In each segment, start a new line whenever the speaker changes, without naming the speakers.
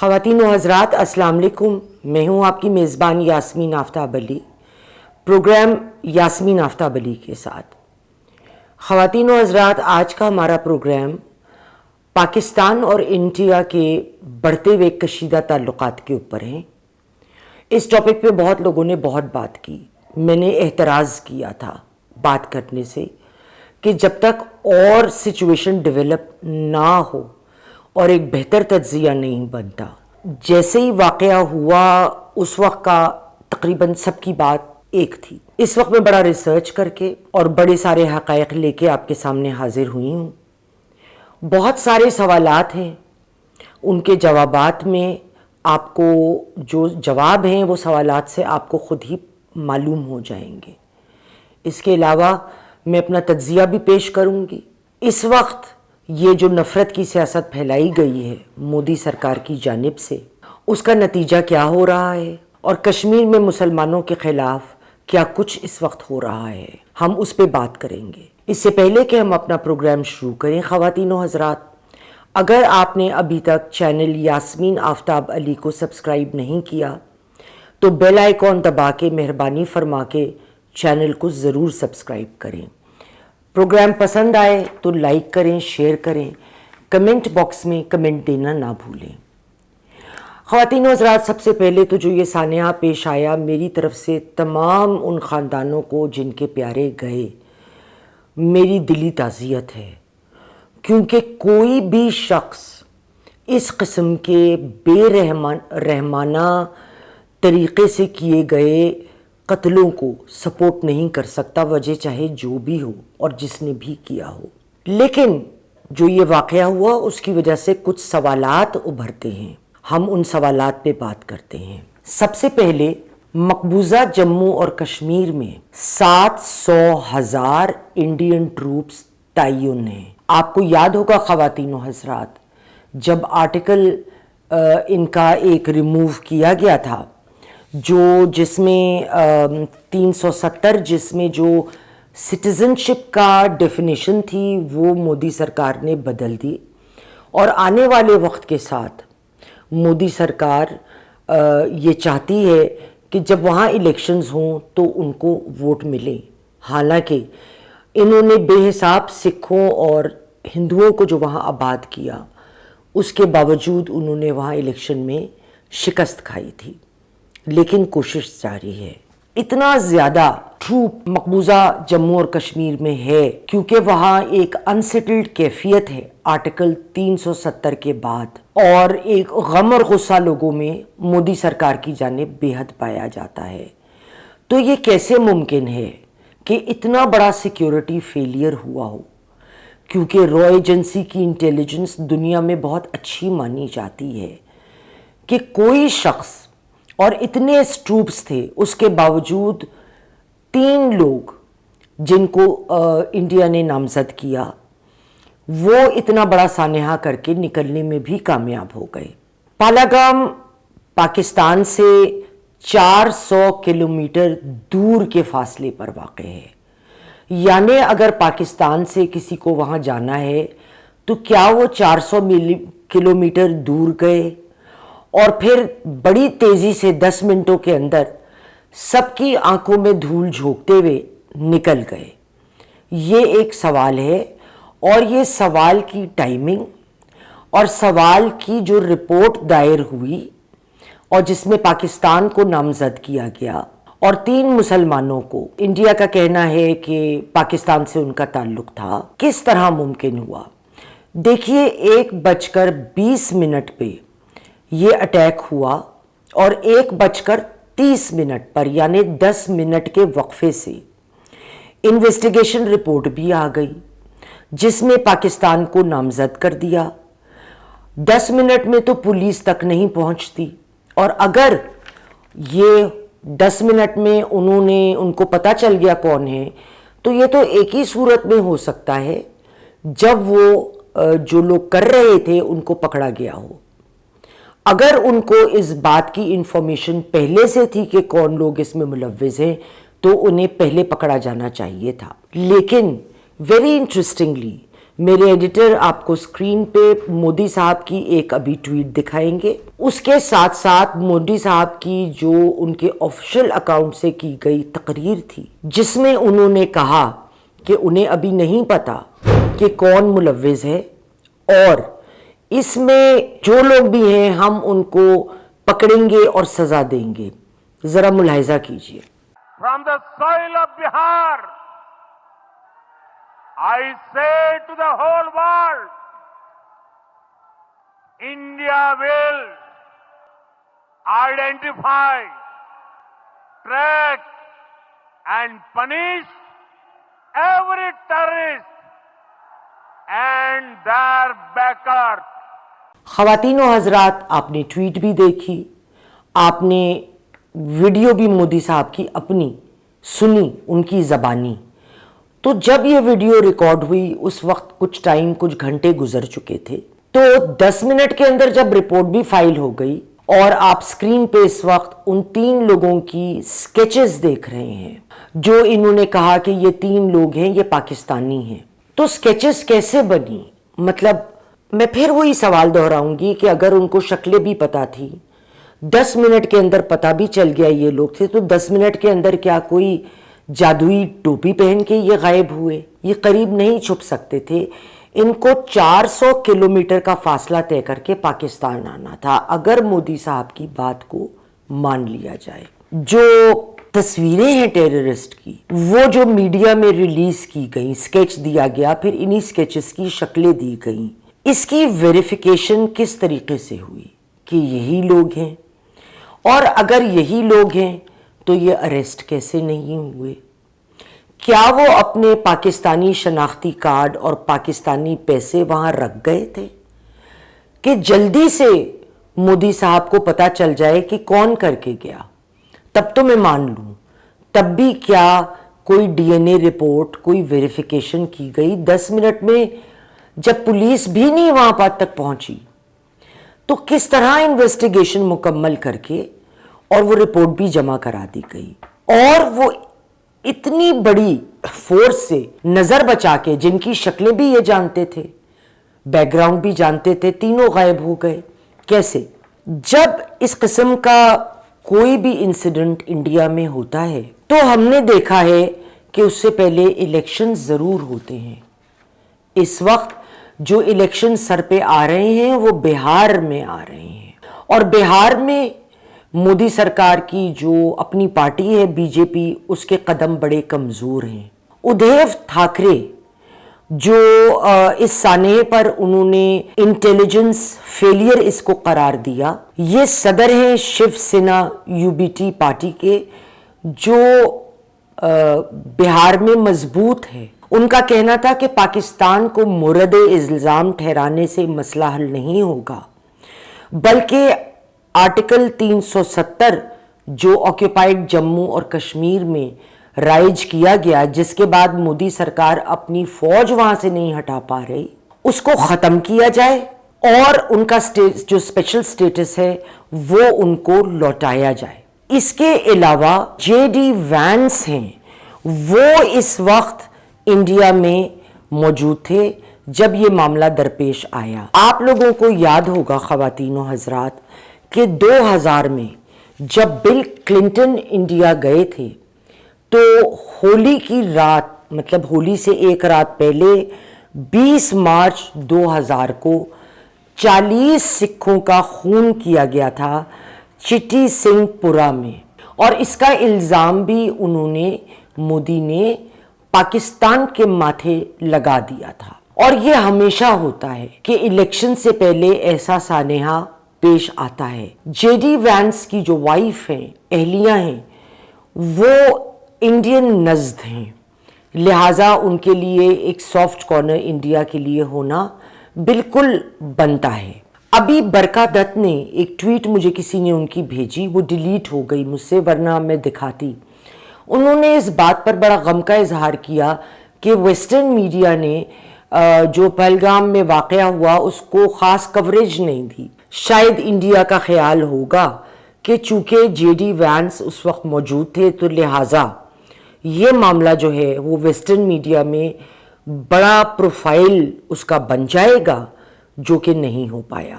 خواتین و حضرات السلام علیکم، میں ہوں آپ کی میزبان یاسمین آفتاب علی، پروگرام یاسمین آفتاب علی کے ساتھ۔ خواتین و حضرات، آج کا ہمارا پروگرام پاکستان اور انڈیا کے بڑھتے ہوئے کشیدہ تعلقات کے اوپر ہیں۔ اس ٹاپک پہ بہت لوگوں نے بہت بات کی، میں نے اعتراض کیا تھا بات کرنے سے کہ جب تک اور سچویشن ڈیولپ نہ ہو اور ایک بہتر تجزیہ نہیں بنتا، جیسے ہی واقعہ ہوا اس وقت کا تقریباً سب کی بات ایک تھی۔ اس وقت میں بڑا ریسرچ کر کے اور بڑے سارے حقائق لے کے آپ کے سامنے حاضر ہوئی ہوں۔ بہت سارے سوالات ہیں، ان کے جوابات میں آپ کو جو جواب ہیں وہ سوالات سے آپ کو خود ہی معلوم ہو جائیں گے۔ اس کے علاوہ میں اپنا تجزیہ بھی پیش کروں گی۔ اس وقت یہ جو نفرت کی سیاست پھیلائی گئی ہے مودی سرکار کی جانب سے، اس کا نتیجہ کیا ہو رہا ہے، اور کشمیر میں مسلمانوں کے خلاف کیا کچھ اس وقت ہو رہا ہے، ہم اس پہ بات کریں گے۔ اس سے پہلے کہ ہم اپنا پروگرام شروع کریں، خواتین و حضرات، اگر آپ نے ابھی تک چینل یاسمین آفتاب علی کو سبسکرائب نہیں کیا تو بیل آئیکن دبا کے مہربانی فرما کے چینل کو ضرور سبسکرائب کریں۔ پروگرام پسند آئے تو لائک کریں، شیئر کریں، کمنٹ باکس میں کمنٹ دینا نہ بھولیں۔ خواتین و حضرات، سب سے پہلے تو جو یہ سانحہ پیش آیا، میری طرف سے تمام ان خاندانوں کو جن کے پیارے گئے میری دلی تعزیت ہے، کیونکہ کوئی بھی شخص اس قسم کے بے رحمانہ طریقے سے کیے گئے قتلوں کو سپورٹ نہیں کر سکتا، وجہ چاہے جو بھی ہو اور جس نے بھی کیا ہو۔ لیکن جو یہ واقعہ ہوا اس کی وجہ سے کچھ سوالات ابھرتے ہیں، ہم ان سوالات پہ بات کرتے ہیں۔ سب سے پہلے مقبوضہ جموں اور کشمیر میں 700,000 انڈین ٹروپس تعین ہیں۔ آپ کو یاد ہوگا خواتین و حضرات، جب آرٹیکل ان کا ایک ریموو کیا گیا تھا، جس میں 370 جس میں جو سٹیزن شپ کا ڈیفینیشن تھی وہ مودی سرکار نے بدل دی، اور آنے والے وقت کے ساتھ مودی سرکار یہ چاہتی ہے کہ جب وہاں الیکشنز ہوں تو ان کو ووٹ ملے۔ حالانکہ انہوں نے بے حساب سکھوں اور ہندوؤں کو جو وہاں آباد کیا، اس کے باوجود انہوں نے وہاں الیکشن میں شکست کھائی تھی، لیکن کوشش جاری ہے۔ اتنا زیادہ ٹروپ مقبوضہ جموں اور کشمیر میں ہے کیونکہ وہاں ایک انسیٹلڈ کیفیت ہے آرٹیکل 370 کے بعد، اور ایک غم اور غصہ لوگوں میں مودی سرکار کی جانب بے حد پایا جاتا ہے۔ تو یہ کیسے ممکن ہے کہ اتنا بڑا سیکیورٹی فیلئر ہوا ہو، کیونکہ را ایجنسی کی انٹیلیجنس دنیا میں بہت اچھی مانی جاتی ہے کہ کوئی شخص، اور اتنے ٹروپس تھے، اس کے باوجود 3 لوگ جن کو انڈیا نے نامزد کیا، وہ اتنا بڑا سانحہ کر کے نکلنے میں بھی کامیاب ہو گئے۔ پالاگام پاکستان سے 400 کلومیٹر دور کے فاصلے پر واقع ہے، یعنی اگر پاکستان سے کسی کو وہاں جانا ہے تو کیا وہ 400 کلومیٹر دور گئے اور پھر بڑی تیزی سے 10 منٹوں کے اندر سب کی آنکھوں میں دھول جھونکتے ہوئے نکل گئے؟ یہ ایک سوال ہے، اور یہ سوال کی ٹائمنگ اور سوال کی جو رپورٹ دائر ہوئی اور جس میں پاکستان کو نامزد کیا گیا اور 3 مسلمانوں کو، انڈیا کا کہنا ہے کہ پاکستان سے ان کا تعلق تھا، کس طرح ممکن ہوا؟ دیکھیے، 1:20 پہ یہ اٹیک ہوا، اور 1:30 پر یعنی 10 منٹ کے وقفے سے انویسٹیگیشن رپورٹ بھی آ گئی جس میں پاکستان کو نامزد کر دیا۔ 10 منٹ میں تو پولیس تک نہیں پہنچتی، اور اگر یہ 10 منٹ میں ان کو پتہ چل گیا کون ہے، تو یہ تو ایک ہی صورت میں ہو سکتا ہے، جب وہ جو لوگ کر رہے تھے ان کو پکڑا گیا ہو۔ اگر ان کو اس بات کی انفارمیشن پہلے سے تھی کہ کون لوگ اس میں ملوث ہیں تو انہیں پہلے پکڑا جانا چاہیے تھا۔ لیکن ویری انٹرسٹنگلی میرے ایڈیٹر آپ کو اسکرین پہ مودی صاحب کی ایک ابھی ٹویٹ دکھائیں گے، اس کے ساتھ ساتھ مودی صاحب کی جو ان کے آفیشیل اکاؤنٹ سے کی گئی تقریر تھی، جس میں انہوں نے کہا کہ انہیں ابھی نہیں پتا کہ کون ملوث ہے، اور اس میں جو لوگ بھی ہیں ہم ان کو پکڑیں گے اور سزا دیں گے۔ ذرا ملاحظہ کیجئے۔
From the soil of Bihar, I say to the whole world, India will identify, track and punish every terrorist and their backers.
خواتین و حضرات، آپ نے ٹویٹ بھی دیکھی، آپ نے ویڈیو بھی مودی صاحب کی اپنی سنی، ان کی زبانی۔ تو جب یہ ویڈیو ریکارڈ ہوئی اس وقت کچھ گھنٹے گزر چکے تھے، تو 10 منٹ کے اندر جب رپورٹ بھی فائل ہو گئی اور آپ سکرین پہ اس وقت ان 3 لوگوں کی سکیچز دیکھ رہے ہیں جو انہوں نے کہا کہ یہ 3 لوگ ہیں، یہ پاکستانی ہیں، تو سکیچز کیسے بنی؟ مطلب میں پھر وہی سوال دہراؤں گی کہ اگر ان کو شکلیں بھی پتا تھی، 10 منٹ کے اندر پتا بھی چل گیا یہ لوگ تھے، تو 10 منٹ کے اندر کیا کوئی جادوئی ٹوپی پہن کے یہ غائب ہوئے؟ یہ قریب نہیں چھپ سکتے تھے، ان کو 400 کلومیٹر کا فاصلہ طے کر کے پاکستان آنا تھا اگر مودی صاحب کی بات کو مان لیا جائے۔ جو تصویریں ہیں ٹیررسٹ کی، وہ جو میڈیا میں ریلیز کی گئی، سکیچ دیا گیا، پھر انہی سکیچز کی شکلیں دی گئیں، اس کی ویریفیکیشن کس طریقے سے ہوئی کہ یہی لوگ ہیں؟ اور اگر یہی لوگ ہیں تو یہ اریسٹ کیسے نہیں ہوئے؟ کیا وہ اپنے پاکستانی شناختی کارڈ اور پاکستانی پیسے وہاں رکھ گئے تھے کہ جلدی سے مودی صاحب کو پتا چل جائے کہ کون کر کے گیا؟ تب تو میں مان لوں، تب بھی کیا کوئی ڈی این اے رپورٹ، کوئی ویریفیکیشن کی گئی؟ 10 منٹ میں جب پولیس بھی نہیں وہاں تک پہنچی تو کس طرح انویسٹیگیشن مکمل کر کے اور وہ رپورٹ بھی جمع کرا دی گئی؟ اور وہ اتنی بڑی فورس سے نظر بچا کے، جن کی شکلیں بھی یہ جانتے تھے، بیک گراؤنڈ بھی جانتے تھے، تینوں غائب ہو گئے کیسے؟ جب اس قسم کا کوئی بھی انسیڈنٹ انڈیا میں ہوتا ہے تو ہم نے دیکھا ہے کہ اس سے پہلے الیکشن ضرور ہوتے ہیں۔ اس وقت جو الیکشن سر پہ آ رہے ہیں وہ بہار میں آ رہے ہیں، اور بہار میں مودی سرکار کی جو اپنی پارٹی ہے بی جے پی، اس کے قدم بڑے کمزور ہیں۔ ادھیو ٹھاکرے جو اس سانحے پر انہوں نے انٹیلیجنس فیلئر اس کو قرار دیا، یہ صدر ہیں Shiv Sena you B T party کے، جو بہار میں مضبوط ہے۔ ان کا کہنا تھا کہ پاکستان کو مورد الزام ٹھہرانے سے مسئلہ حل نہیں ہوگا، بلکہ آرٹیکل 370 جو آکیوپائڈ جموں اور کشمیر میں رائج کیا گیا، جس کے بعد مودی سرکار اپنی فوج وہاں سے نہیں ہٹا پا رہی، اس کو ختم کیا جائے اور ان کا جو اسپیشل سٹیٹس ہے وہ ان کو لوٹایا جائے۔ اس کے علاوہ جے ڈی وینس ہیں، وہ اس وقت انڈیا میں موجود تھے جب یہ معاملہ درپیش آیا۔ آپ لوگوں کو یاد ہوگا خواتین و حضرات کہ 2000 میں جب بل کلنٹن انڈیا گئے تھے تو ہولی کی رات، مطلب ہولی سے ایک رات پہلے 20 مارچ 2000 کو 40 سکھوں کا خون کیا گیا تھا چٹی سنگھ پورہ میں، اور اس کا الزام بھی انہوں نے، مودی نے پاکستان کے ماتھے لگا دیا تھا۔ اور یہ ہمیشہ ہوتا ہے کہ الیکشن سے پہلے ایسا سانحہ پیش آتا ہے۔ جے ڈی وینس کی جو وائف ہیں، اہلیہ ہیں، وہ انڈین نژد ہیں، لہٰذا ان کے لیے ایک سافٹ کارنر انڈیا کے لیے ہونا بالکل بنتا ہے۔ ابھی برکا دت نے ایک ٹویٹ مجھے کسی نے ان کی بھیجی، وہ ڈیلیٹ ہو گئی مجھ سے، ورنہ میں دکھاتی۔ انہوں نے اس بات پر بڑا غم کا اظہار کیا کہ ویسٹرن میڈیا نے جو پہلگام میں واقعہ ہوا اس کو خاص کوریج نہیں دی۔ شاید انڈیا کا خیال ہوگا کہ چونکہ جے ڈی وینس اس وقت موجود تھے تو لہٰذا یہ معاملہ جو ہے وہ ویسٹرن میڈیا میں بڑا پروفائل اس کا بن جائے گا جو کہ نہیں ہو پایا.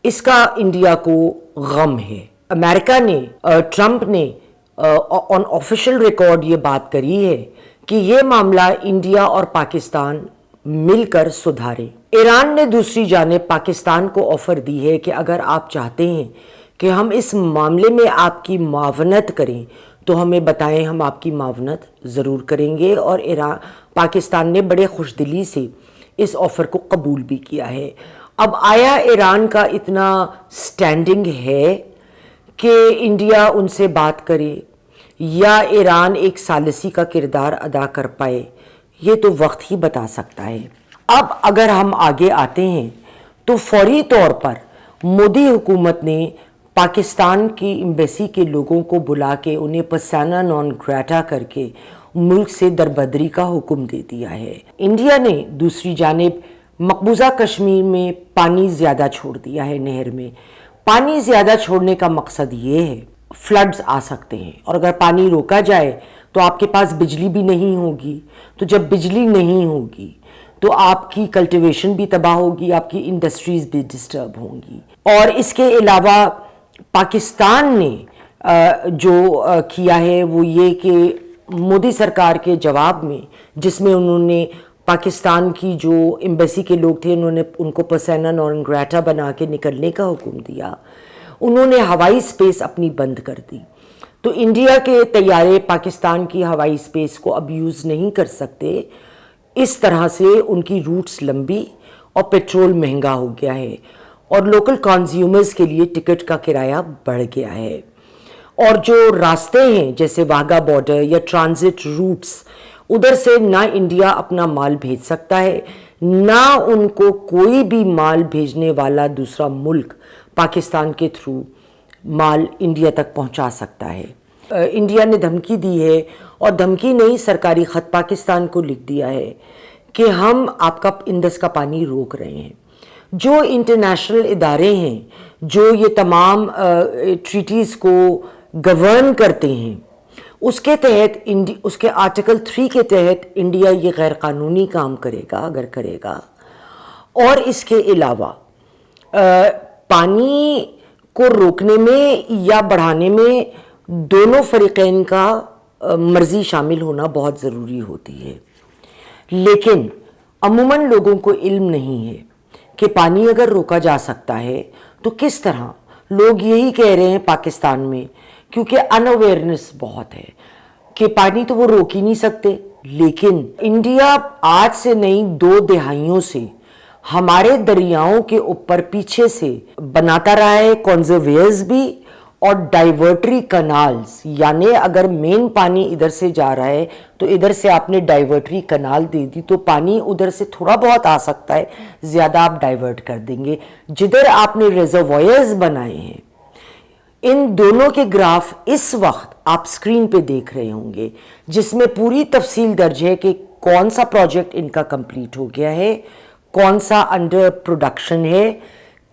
اس کا انڈیا کو غم ہے. امریکہ نے ٹرمپ نے آن آفیشیل ریکارڈ یہ بات کری ہے کہ یہ معاملہ انڈیا اور پاکستان مل کر سدھارے. ایران نے دوسری جانب پاکستان کو آفر دی ہے کہ اگر آپ چاہتے ہیں کہ ہم اس معاملے میں آپ کی معاونت کریں تو ہمیں بتائیں, ہم آپ کی معاونت ضرور کریں گے. اور پاکستان نے بڑے خوش دلی سے اس آفر کو قبول بھی کیا ہے. اب آیا ایران کا اتنا سٹینڈنگ ہے کہ انڈیا ان سے بات کرے یا ایران ایک ثالثی کا کردار ادا کر پائے؟ یہ تو وقت ہی بتا سکتا ہے. اب اگر ہم آگے آتے ہیں تو فوری طور پر مودی حکومت نے پاکستان کی ایمبیسی کے لوگوں کو بلا کے انہیں پرسونا نان گریٹا کر کے ملک سے دربدری کا حکم دے دیا ہے. انڈیا نے دوسری جانب مقبوضہ کشمیر میں پانی زیادہ چھوڑ دیا ہے. نہر میں پانی زیادہ چھوڑنے کا مقصد یہ ہے فلڈز آ سکتے ہیں, اور اگر پانی روکا جائے تو آپ کے پاس بجلی بھی نہیں ہوگی. تو جب بجلی نہیں ہوگی تو آپ کی کلٹیویشن بھی تباہ ہوگی, آپ کی انڈسٹریز بھی ڈسٹرب ہوں گی. اور اس کے علاوہ پاکستان نے جو کیا ہے وہ یہ کہ مودی سرکار کے جواب میں, جس میں انہوں نے پاکستان کی جو ایمبیسی کے لوگ تھے انہوں نے ان کو پرسونا نان گریٹا بنا کے نکلنے کا حکم دیا. انہوں نے ہوائی سپیس اپنی بند کر دی. تو انڈیا کے طیارے پاکستان کی ہوائی سپیس کو اب یوز نہیں کر سکتے. اس طرح سے ان کی روٹس لمبی اور پیٹرول مہنگا ہو گیا ہے, اور لوکل کنزیومرز کے لیے ٹکٹ کا کرایہ بڑھ گیا ہے. اور جو راستے ہیں جیسے واگا بارڈر یا ٹرانزٹ روٹس, ادھر سے نہ انڈیا اپنا مال بھیج سکتا ہے, نہ ان کو کوئی بھی مال بھیجنے والا دوسرا ملک پاکستان کے تھرو مال انڈیا تک پہنچا سکتا ہے. انڈیا نے دھمکی دی ہے, اور دھمکی نہیں سرکاری خط پاکستان کو لکھ دیا ہے کہ ہم آپ کا انڈس کا پانی روک رہے ہیں. جو انٹرنیشنل ادارے ہیں جو یہ تمام ٹریٹیز کو گورن کرتے ہیں, اس کے تحت اس کے آرٹیکل 3 کے تحت انڈیا یہ غیر قانونی کام کرے گا اگر کرے گا. اور اس کے علاوہ پانی کو روکنے میں یا بڑھانے میں دونوں فریقین کا مرضی شامل ہونا بہت ضروری ہوتی ہے. لیکن عموماً لوگوں کو علم نہیں ہے کہ پانی اگر روکا جا سکتا ہے تو کس طرح. لوگ یہی کہہ رہے ہیں پاکستان میں, کیونکہ ان اویئرنس بہت ہے کہ پانی تو وہ روک ہی نہیں سکتے. لیکن انڈیا آج سے نہیں 2 دہائیوں سے ہمارے دریاؤں کے اوپر پیچھے سے بناتا رہا ہے کنزرویئرز بھی اور ڈائیورٹری کنالز. یعنی اگر مین پانی ادھر سے جا رہا ہے تو ادھر سے آپ نے ڈائیورٹری کنال دے دی تو پانی ادھر سے تھوڑا بہت آ سکتا ہے, زیادہ آپ ڈائیورٹ کر دیں گے. جدھر آپ نے ریزروائرز بنائے ہیں, ان دونوں کے گراف اس وقت آپ سکرین پہ دیکھ رہے ہوں گے, جس میں پوری تفصیل درج ہے کہ کون سا پروجیکٹ ان کا کمپلیٹ ہو گیا ہے, کون سا انڈر پروڈکشن ہے,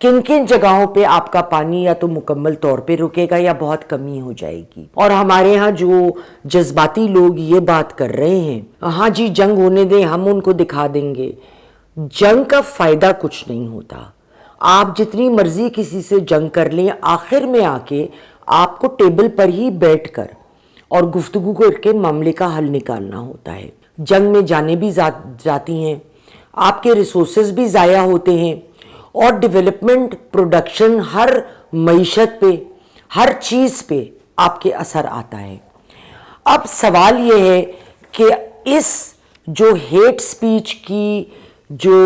کن کن جگہوں پہ آپ کا پانی یا تو مکمل طور پہ رکے گا یا بہت کمی ہو جائے گی. اور ہمارے ہاں جو جذباتی لوگ یہ بات کر رہے ہیں, ہاں جی جنگ ہونے دیں, ہم ان کو دکھا دیں گے, جنگ کا فائدہ کچھ نہیں ہوتا. آپ جتنی مرضی کسی سے جنگ کر لیں, آخر میں آ کے آپ کو ٹیبل پر ہی بیٹھ کر اور گفتگو کر کے معاملے کا حل نکالنا ہوتا ہے. جنگ میں جانیں بھی جاتی ہیں, آپ کے ریسورسز بھی ضائع ہوتے ہیں, اور ڈیولپمنٹ پروڈکشن ہر معیشت پہ ہر چیز پہ آپ کے اثر آتا ہے. اب سوال یہ ہے کہ اس جو ہیٹ سپیچ کی جو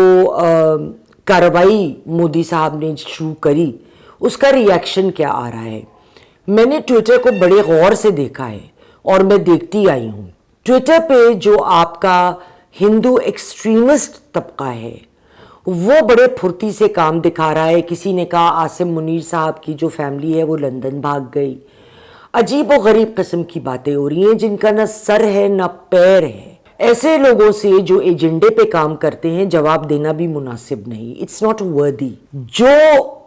کارروائی مودی صاحب نے شروع کری, اس کا ریاکشن کیا آ رہا ہے. میں نے ٹویٹر کو بڑے غور سے دیکھا ہے اور میں دیکھتی آئی ہوں. ٹویٹر پہ جو آپ کا ہندو ایکسٹریمسٹ طبقہ ہے وہ بڑے پھرتی سے کام دکھا رہا ہے. کسی نے کہا عاصم منیر صاحب کی جو فیملی ہے وہ لندن بھاگ گئی. عجیب و غریب قسم کی باتیں ہو رہی ہیں جن کا نہ سر ہے نہ پیر ہے. ایسے لوگوں سے جو ایجنڈے پہ کام کرتے ہیں جواب دینا بھی مناسب نہیں. It's not worthy. جو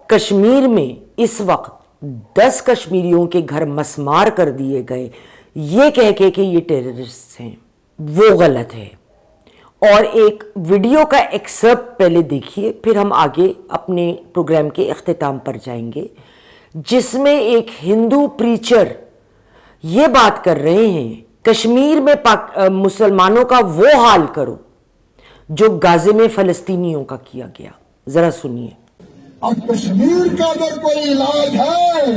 کشمیر میں اس وقت 10 کشمیریوں کے گھر مسمار کر دیے گئے یہ کہہ کے کہ یہ ٹیررسٹ ہیں, وہ غلط ہے. اور ایک ویڈیو کا ایکسرپٹ پہلے دیکھیے، پھر ہم آگے اپنے پروگرام کے اختتام پر جائیں گے، جس میں ایک ہندو پریچر یہ بات کر رہے ہیں کشمیر میں مسلمانوں کا وہ حال کرو جو غزے میں فلسطینیوں کا کیا گیا. ذرا سنیے.
اب کشمیر کا اگر کوئی علاج ہے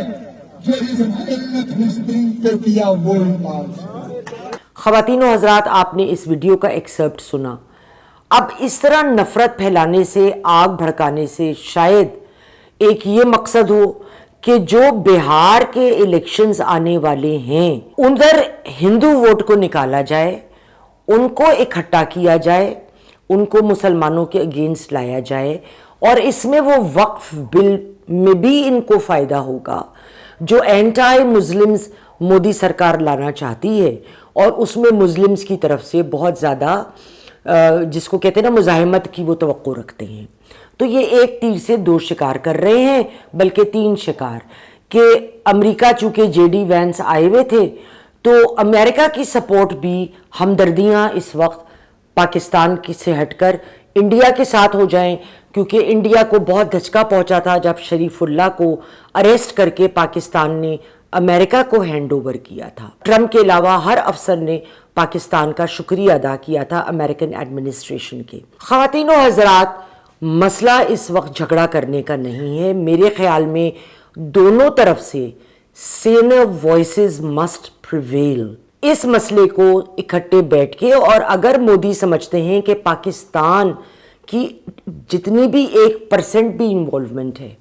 جو اسرائیل نے فلسطین پہ کیا وہ علاج.
خواتین و حضرات، آپ نے اس ویڈیو کا ایکسرپٹ سنا. اب اس طرح نفرت پھیلانے سے، آگ بھڑکانے سے شاید ایک یہ مقصد ہو کہ جو بہار کے الیکشنز آنے والے ہیں ادھر ہندو ووٹ کو نکالا جائے، ان کو اکٹھا کیا جائے، ان کو مسلمانوں کے اگینسٹ لایا جائے، اور اس میں وہ وقف بل میں بھی ان کو فائدہ ہوگا جو اینٹائی مسلمز مودی سرکار لانا چاہتی ہے، اور اس میں مسلمز کی طرف سے بہت زیادہ جس کو کہتے ہیں نا مزاحمت کی وہ توقع رکھتے ہیں. تو یہ ایک تیر سے دو شکار کر رہے ہیں، بلکہ تین شکار، کہ امریکہ چونکہ جے ڈی وینس آئے ہوئے تھے تو امریکہ کی سپورٹ بھی، ہمدردیاں اس وقت پاکستان سے ہٹ کر انڈیا کے ساتھ ہو جائیں، کیونکہ انڈیا کو بہت دھچکا پہنچا تھا جب شریف اللہ کو اریسٹ کر کے پاکستان نے امریکہ کو ہینڈ اوور کیا تھا. ٹرمپ کے علاوہ ہر افسر نے پاکستان کا شکریہ ادا کیا تھا امریکن ایڈمنسٹریشن کے. خواتین و حضرات، مسئلہ اس وقت جھگڑا کرنے کا نہیں ہے. میرے خیال میں دونوں طرف سے سینر وائسز مسٹ پریویل. اس مسئلے کو اکٹھے بیٹھ کے، اور اگر مودی سمجھتے ہیں کہ پاکستان کی جتنی بھی 1% بھی انوالومنٹ ہے،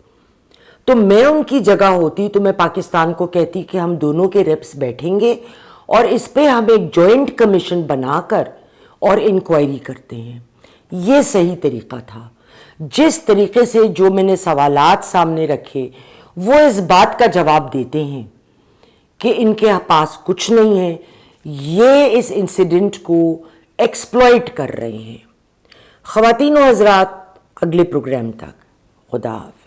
تو میں ان کی جگہ ہوتی تو میں پاکستان کو کہتی کہ ہم دونوں کے ریپس بیٹھیں گے اور اس پہ ہم ایک جوائنٹ کمیشن بنا کر اور انکوائری کرتے ہیں. یہ صحیح طریقہ تھا. جس طریقے سے جو میں نے سوالات سامنے رکھے وہ اس بات کا جواب دیتے ہیں کہ ان کے پاس کچھ نہیں ہے، یہ اس انسیڈنٹ کو ایکسپلائٹ کر رہے ہیں. خواتین و حضرات، اگلے پروگرام تک خدا حافظ.